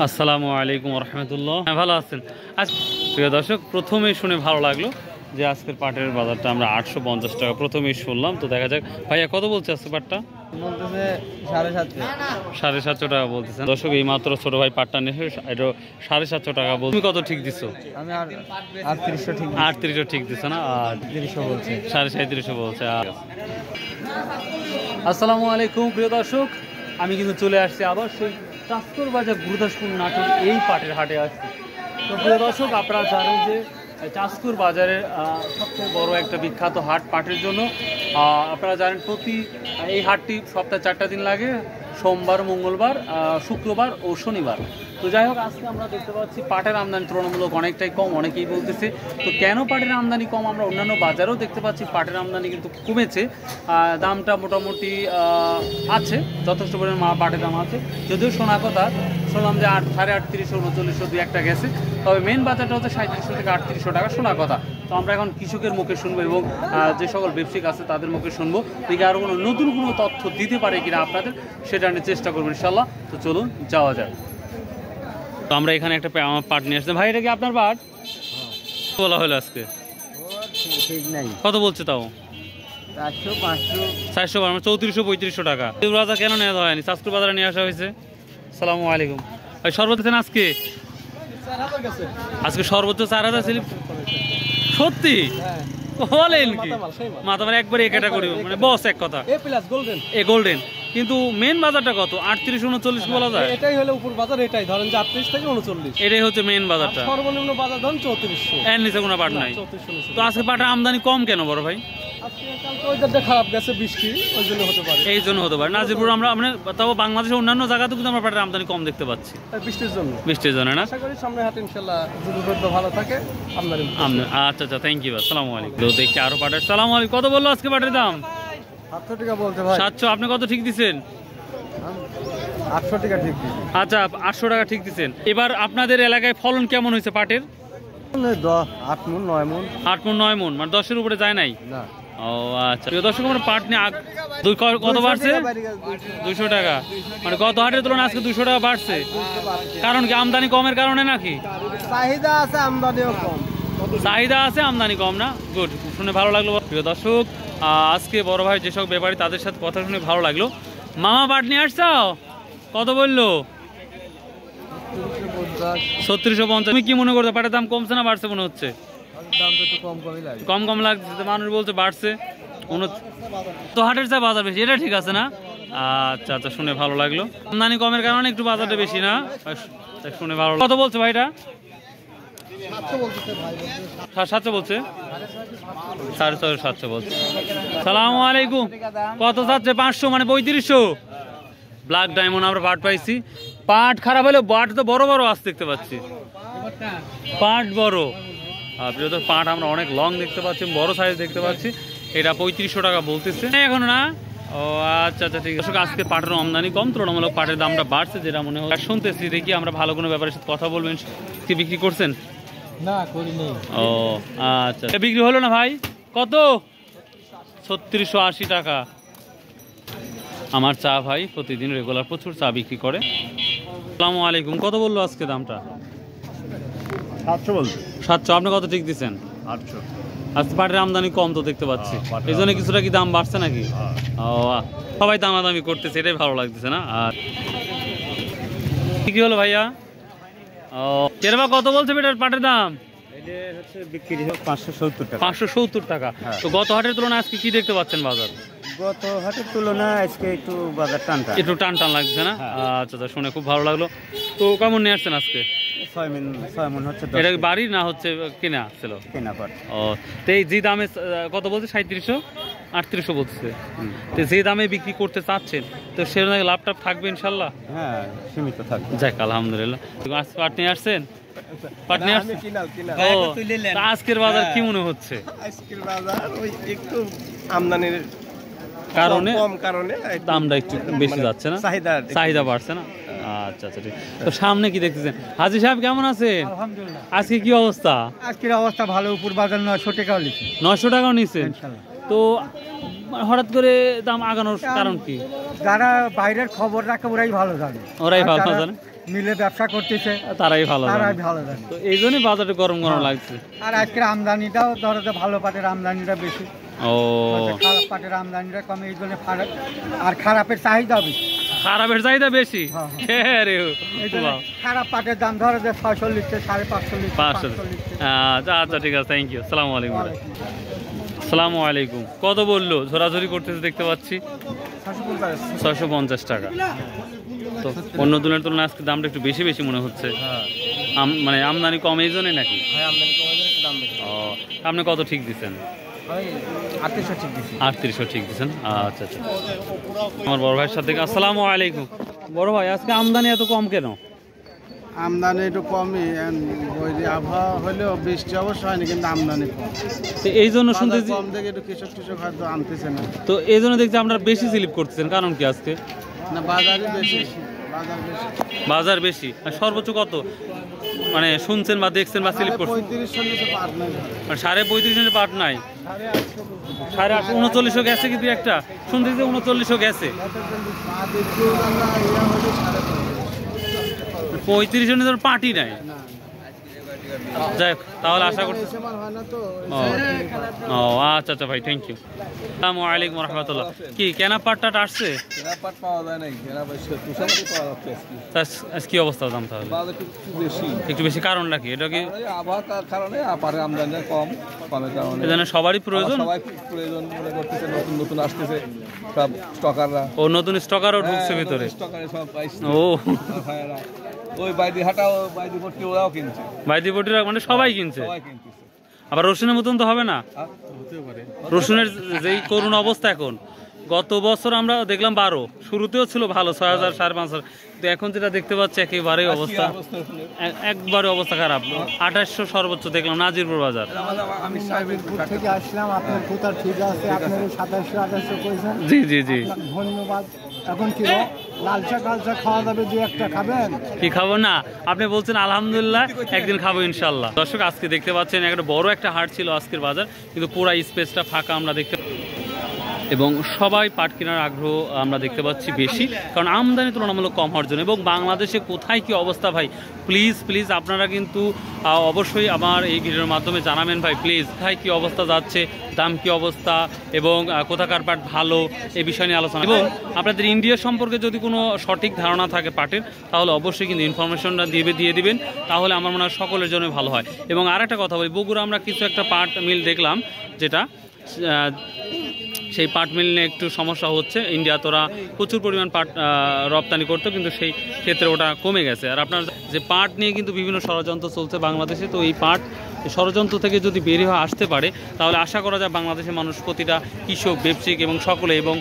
আসসালামু আলাইকুম রহমতুল্লাহ। ভালো আছেন? প্রিয় দর্শক, প্রথমেই শুনে ভালো লাগলো যে আজকের পাটের বাজারটা আমরা 850 টাকা প্রথমেই শুনলাম। তো দেখা যাক ভাইয়া কত বলছে আজকে পাটটা? বলতেছে 750 750 টাকা বলতেছেন। দর্শক, এই মাত্র ছোট ভাই পাটটা নিয়ে এটা 750 টাকা বলছে। তুমি কত ঠিক দিছো? আমি 3800 ঠিক 38 ঠিক দিছো না? আর 300 বলছে, 3750 বলছে। আসসালামু আলাইকুম প্রিয় দর্শক, আমি কিন্তু চলে আসছি আবার সেই চাঁদপুর বাজার গুরুদাসপুর নাটোর এই পাটের হাটে আসছি। তো প্রিয় দর্শক, আপনারা জানেন যে চাঁদপুর বাজারের সবচেয়ে বড় একটা বিখ্যাত হাট পাটের জন্য। আপনারা জানেন এই হাটটি সপ্তাহে 4টা দিন লাগে, সোমবার, মঙ্গলবার, শুক্রবার ও শনিবার। তো যাই হোক, আজকে আমরা দেখতে পাচ্ছি পাটের আমদানি তুলনামূলক অনেকটাই কম, অনেকেই বলতেছে। তো কেন পাটের আমদানি কম? আমরা অন্যান্য বাজারেও দেখতে পাচ্ছি পাটের আমদানি কিন্তু কমেছে, দামটা মোটামুটি আছে, যথেষ্ট পরিমাণ পাটের দাম আছে। যদিও শোনা কথা শুনলাম যে 3850, 3900 দুই একটা গেছে, তবে মেন বাজারটা হচ্ছে 3700 থেকে 3800 টাকা শোনা কথা। তো আমরা এখন কৃষকের মুখে শুনবো এবং যে সকল ব্যবসায়িক আছে তাদের মুখে শুনবো, দেখি আরও কোনো নতুন কোনো তথ্য দিতে পারে কিনা আপনাদের, সেটা নিয়ে চেষ্টা করবো ইনশাল্লাহ। তো চলুন যাওয়া যায়। তো আমরা এখানে একটা আমার পাট নিয়ে আসছি। ভাই, এটা কি আপনার পাট? বলা হলো আজকে ঠিক নাই। কত বলছে তাও? 400 500 400, 3400 টাকা। বাজার কেন নেওয়া হয়নি? চাঁদপুর বাজারে নিয়ে আসা হয়েছে। আসসালামু আলাইকুম ভাই, সর্বোচ্চ আজকে সর্বোচ্চ 4000 ছিল। সত্যি বলেন কি? মাথা মানে একবারে ক্যাটাগরি, মানে বস এক কথা, গোল্ডেন। কিন্তু মেন বাজারটা কত? 38-39 বলা যায়। এটাই হলো উপর বাজার, এটাই ধরেন যে 38 থেকে 39, এটাই হচ্ছে মেন বাজারটা। সর্বনিম্ন বাজার ধরেন 3400, এর নিচে কোনো পাট নাই। তো আজকে পাটের আমদানি কম কেন বড় ভাই? আজকে কালকে ওয়েদারটা খারাপ গেছে, বৃষ্টি, ওই জন্য হতে পারে। এই জন্য হতে পারে। নাজিরপুর আমরা মানে তাও বাংলাদেশের অন্যান্য জায়গাতেও কিন্তু আমরা পাটের আমদানি কম দেখতে পাচ্ছি বৃষ্টির জন্য না? আশা করি সামনে হাটে ইনশাআল্লাহ যদি ওয়েদার ভালো থাকে আমদানি। আচ্ছা, থ্যাংক ইউ। আসসালামু আলাইকুম। তো দেখি আরো পাটের। আসসালামু আলাইকুম। কত বললো আজকে পাটের দাম? 700 টাকা বলতে ভাই। 700। আপনি কত ঠিক দিচ্ছেন? 800 টাকা ঠিক দিচ্ছি। আচ্ছা, 800 টাকা ঠিক দিচ্ছেন। এবার আপনাদের এলাকায় ফলন কেমন হয়েছে পাটের? 8 মণ 9 মণ। 8 মণ 9 মণ, মানে 10-এর উপরে যায় নাই? না। ও আচ্ছা, প্রিয় দর্শক, আমরা পাট নিয়ে কত বাড়ছে? 200 টাকা, মানে গত হাটের তুলনায় আজকে 200 টাকা বাড়ছে। কারণ কি আমদানি কমের কারণে নাকি? চাহিদা আছে, আমদানিও কম। চাহিদা আছে, আমদানি কম না? গুড, শুনে ভালো লাগলো। প্রিয় দর্শক, আজকে বড় ভাই যেসব ব্যাপারী তাদের সাথে কথা শুনে ভালো লাগলো। মামা পাট নিয়ে আসছো? কত বললো? 3650। তুমি কি মনে করছো পাটের দাম কমছে না বাড়ছে মনে হচ্ছে? কম লাগছে, মানুষ বলছে বাড়ছে। তো হাটের চাই বাজার বেশি, এটা ঠিক আছে না? আচ্ছা, শুনে ভালো লাগলো। আমদানি কমের কারণে একটু বাজারটা বেশি না? শুনে ভালো। কত বলছে ভাইটা? 700 বলছে। 750 বলছে। সালামু আলাইকুম। কত চাচ্ছে? 500, মানে 3500। ব্ল্যাক ডায়মন্ড আমরা পাট পাইছি। পাট খারাপ হলে পাট তো বড় বড় আসতে দেখতে পাচ্ছি, পাট বড়। পাট আমরা অনেক লং দেখতে পাচ্ছি, বড় সাইজ দেখতে পাচ্ছি। এটা 3500 টাকা বলতেছে এখন না? ও আচ্ছা, ঠিক আছে। আজকে পাটের আমদানি কম, তুলনামূলক পাটের দামটা বাড়ছে, যেটা মনে হয় শুনতেছি। দেখি আমরা ভালো কোনো ব্যাপারের সাথে কথা বলবেন। কি বিক্রি করছেন? না, করিনি। ও আচ্ছা, বিক্রি হলো না ভাই? কত? 3680 টাকা। আমার চা ভাই প্রতিদিন রেগুলার প্রচুর চা বিক্রি করে। আসসালামু আলাইকুম। কত বললো আজকে দামটা? 700 বলছে। 700। আপনি কত ঠিক দিচ্ছেন? 800। আজকে পাটের আমদানি কম তো দেখতে পাচ্ছি, এই জন্য কিছুটা কি দাম বাড়ছে নাকি? ও, সবাই দামাদামি করতেছে, এটাই ভালো লাগতেছে না? আর কি হলো ভাইয়া? ও, কেরবা কত বলছে বেটার পাটের দাম? বিক্রি 570 টাকা। 570 টাকা। তো গত হাটের তুলনায় আজকে কি দেখতে পাচ্ছেন বাজার? গত হাটের তুলনায় আজকে একটু বাজার একটু টান লাগছে না? আচ্ছা, শুনে খুব ভালো লাগলো। তো কেমন নিয়ে আসছেন আজকে? 6 মণ হচ্ছে। এটা বাড়ি না হচ্ছে কেনা ছিল? কেনা পাট। ও, তো এই যে দামে কত বলছে? 3700 3800 বলছে। তো যে দামে বিক্রি করতে চাচ্ছেন, তো সেরকম লাভটা থাকবে ইনশাল্লাহ? হ্যাঁ, সীমিত থাকবে। যাক, আলহামদুলিল্লাহ। আজকে পাট নিয়ে আসছেন? আজকের বাজার কি মনে হচ্ছে? আজকের বাজার ওই একটু আমদানির কারণে দামটা একটু বেশি মানে যাচ্ছে না? চাহিদা বাড়ছে না? আচ্ছা, ঠিক। তো সামনে কি দেখতেছেন? হাজী সাহেব কেমন আছেন? আলহামদুলিল্লাহ। আজকে কি অবস্থা? আজকের অবস্থা ভালো। উপর বাজার 900 টাকাও নিচ্ছে। 900 টাকাও নিচ্ছেন? তো হঠাৎ করে দাম আগানোর কারণ কি? যারা বাইরের খবর রাখে ওরাই ভালো জানে। মিলে ব্যবসা করতেছে তারাই ভালো তারাই জানে। ভালো জানে। তো এই জন্যই বাজারটা গরম গরম লাগছে। আর আজকের আমদানিটাও ধরো যে ভালো পাটের আমদানিটা বেশি, ও খারাপ পাটের আমদানিটা কম, এই জন্য আর খারাপের চাহিদা বেশি। খারাপের চাহিদা বেশি। হ্যাঁ, হ্যাঁ রে এই জন্য খারাপ পাটের দাম ধরো যে 600 লিখছে, 550 লিখছে, 500। 500 লিখছে। আচ্ছা আচ্ছা ঠিক আছে, থ্যাংক ইউ। আসসালামু আলাইকুম। আসসালামু আলাইকুম। কত বললো? ঝোরাঝুরি করতেছে দেখতে পাচ্ছি। 650 টাকা। তো অন্য দিনের তুলনায় আজকে দামটা একটু বেশি বেশি মনে হচ্ছে। মানে আমদানি কম এই জন্যই নাকি? ও, আপনি কত ঠিক দিচ্ছেন? 3800 ঠিক দিচ্ছেন। আচ্ছা আচ্ছা। আমার বড় ভাইয়ের সাথে। আসসালামু আলাইকুম। বড় ভাই, আজকে আমদানি এত কম কেন? আমদানি একটু কমই, ওই যে আবহাওয়া হলেও বৃষ্টি অবশ্য হয়নি, কিন্তু আমদানি কম। তো এই জন্য শুনতেছি কম দেখে একটু কৃষক হয়তো আনতেছে না। তো এই জন্য দেখছি আপনারা বেশি স্লিপ করতেছেন, কারণ কি আজকে? না, বাজারই বেশি। বাজার বেশি। আর সর্বোচ্চ কত মানে শুনছেন বা দেখছেন বা স্লিপ করছেন? 3500 পাট নাই, 35,500 পাট নাই। 850 3900 গেছে কিন্তু একটা শুনতেছি 3900 গেছে। 35,000 পাটই নাই। যাই হোক, তাহলে আশা করছি। ও আচ্ছা আচ্ছা ভাই, থ্যাংক ইউ। আসসালামু আলাইকুম রহমতুল্লাহ। কি কেনা পাটটা আসছে? আজ কি অবস্থা দাম তাহলে? একটু বেশি কারণ নাকি? এটা কি আবহাওয়ার কারণে আমদানি কম, কমের কারণে এজন্য সবারই প্রয়োজন? সবাই প্রয়োজন মনে করতেছে, নতুন নতুন আসতেছে সব স্টকাররা। ও নতুন স্টকারও ঢুকছে ভিতরে? স্টকারে সব ও ভাইয়েরা ওই বাইদিহাটাও বাইদিপট্টি ওরাও কিনছে, বাইদিপট্টিরা মানে সবাই কিনছে। সবাই কিনতেছে। আবার রসুনের মতন তো হবে না? রসুনের যেই করুণ অবস্থা এখন, গত বছর আমরা দেখলাম 12, শুরুতেও ছিল ভালো 6000 5,500, তো এখন যেটা দেখতে পাচ্ছি একেবারেই অবস্থা, একবারে অবস্থা খারাপ। 2800 সর্বোচ্চ দেখলাম নাজিরপুর বাজার। আমি সাহেবপুর থেকে আসলাম, আপনার কোথা ঠিক আছে, আপনার 2700-2800 কইছেন। জি জি জি, ধন্যবাদ। এখন কি লাল চা কালচা খাওয়া যাবে, 2-1টা খাবেন? কি খাবো না? আপনি বলছেন আলহামদুলিল্লাহ, একদিন খাবো ইনশাল্লাহ। দর্শক, আজকে দেখতে পাচ্ছেন একটা বড় একটা হাট ছিল আজকের বাজার, কিন্তু পুরা স্পেসটা ফাঁকা আমরা দেখতে, এবং সবাই পাট কেনার আগ্রহ আমরা দেখতে পাচ্ছি বেশি, কারণ আমদানি তুলনামূলক কম হওয়ার জন্য। এবং বাংলাদেশে কোথায় কি অবস্থা ভাই, প্লিজ প্লিজ আপনারা কিন্তু অবশ্যই আমার এই ভিডিওর মাধ্যমে জানাবেন ভাই, প্লিজ কোথায় কি অবস্থা যাচ্ছে, দাম কি অবস্থা, এবং কোথাকার পাট ভালো, এই বিষয় নিয়ে আলোচনা। এবং আপনাদের ইন্ডিয়া সম্পর্কে যদি কোনো সঠিক ধারণা থাকে পাটের, তাহলে অবশ্যই কিন্তু ইনফরমেশনটা দিয়ে দিবেন, তাহলে আমার মনে হয় সকলের জন্য ভালো হয়। এবং আর একটা কথা বলি, বগুড়া আমরা কিছু একটা পাট মিল দেখলাম, যেটা সেই পাট মিল নিয়ে একটু সমস্যা হচ্ছে। ইন্ডিয়া তোরা প্রচুর পরিমাণ পাট রপ্তানি করতো, কিন্তু সেই ক্ষেত্রে ওটা কমে গেছে। আর আপনার যে পাট নিয়ে কিন্তু বিভিন্ন ষড়যন্ত্র চলছে বাংলাদেশে, তো এই পাট ষড়যন্ত্র থেকে যদি বেরিয়ে হয়ে আসতে পারে, তাহলে আশা করা যায় বাংলাদেশের মানুষ, প্রতিটা কৃষক, ব্যবসায়িক এবং সকলে, এবং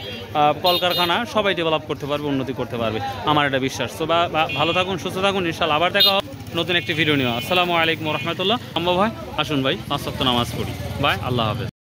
কলকারখানা সবাই ডেভেলপ করতে পারবে, উন্নতি করতে পারবে, আমার এটা বিশ্বাস। তো ভালো থাকুন, সুস্থ থাকুন, ইনশাআল্লাহ আবার দেখা হবে নতুন একটি ভিডিও নিয়ে। আসসালামু আলাইকুম রহমতুল্লাহ। আম্মা ভাই আসুন ভাই, 5 ওয়াক্ত নামাজ পড়ি। বাই, আল্লাহ হাফেজ।